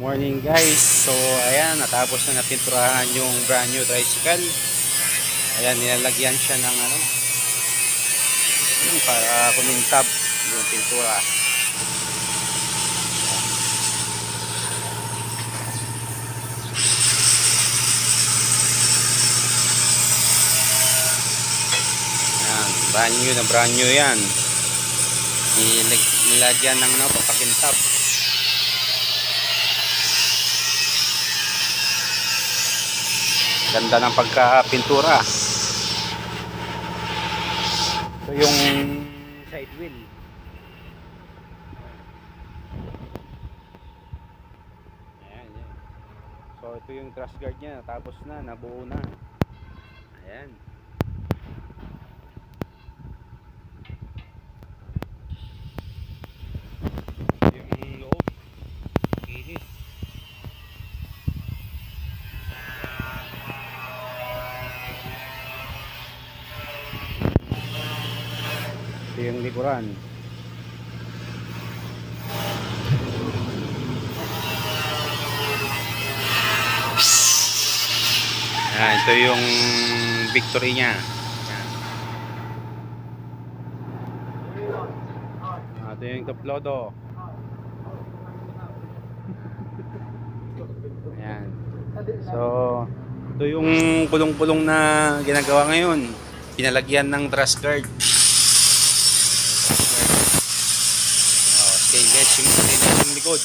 Morning guys. So ayan, natapos na napinturahan yung brand new tricycle. Ayan, nilalagyan siya ng ano, para kumintab yung pintura. Ayan, brand new yan. Nilagyan ng ano, papakintab. Ganda ng pagkapintura. Ito yung side wheel. Ayan, yan. So ito yung crash guard nya, tapos na, nabuo na. Ayan. Yung loob, kinis. Ito yung likuran. Ayan, ito yung victory nya. Ito yung top loader. Ayan. So ito yung kulong-kulong na ginagawa ngayon. Pinalagyan ng truss guard. Stainless yung likod.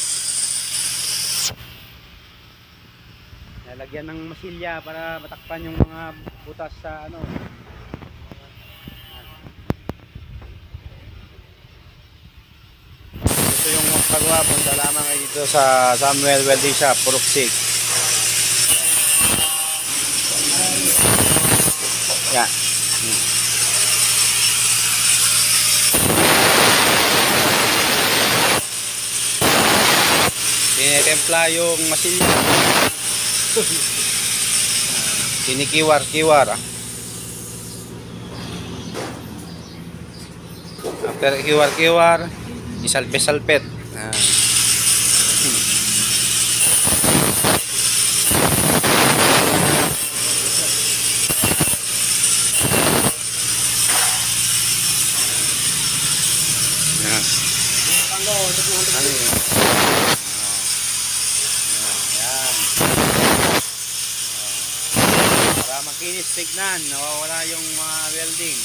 Nalagyan ng masilya para matakpan yung mga butas sa ano. Ito yung magpagawa, punta lamang kayo dito sa Samuel Welding Shop, Puruksik. Yan. Tinitempla yung masilya. Kinikiwar-kiwar. After kiwar-kiwar, isalpet-salpet. Ano yun? Ayan. Para makinis tignan, nawawala yung mga welding.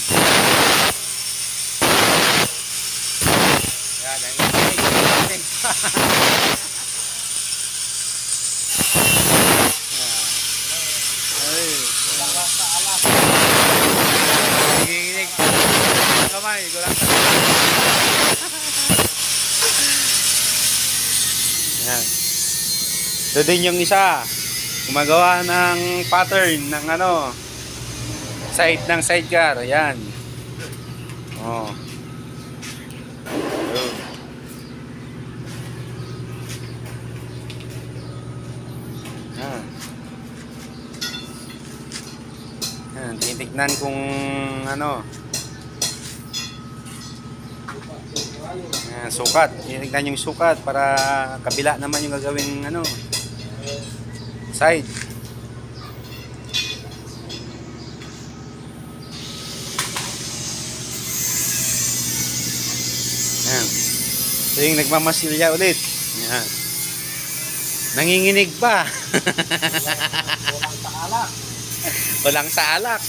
Ayan, nanginig. Ay. Nanginig. Kamay, gulang ka. Ayan. Ito din yung isa, gumagawa ng pattern ng ano, side ng sidecar. Ayan. Oh. Ayan. Ayan, tinitignan kung ano. Ayan, sukat. Tinitignan yung sukat para kabila naman yung gagawing ano, side. Ayan. Ito yung nagmamasilya ulit. Ayan. Nanginginig pa. Walang sa alak. Walang sa alak.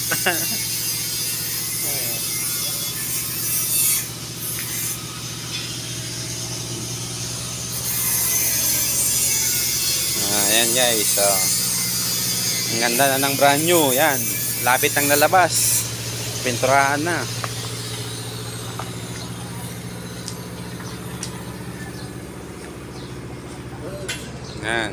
Ayan guys, so ang ganda na ng brand new. Yan, lapit ng lalabas, pinturahan na. Yan.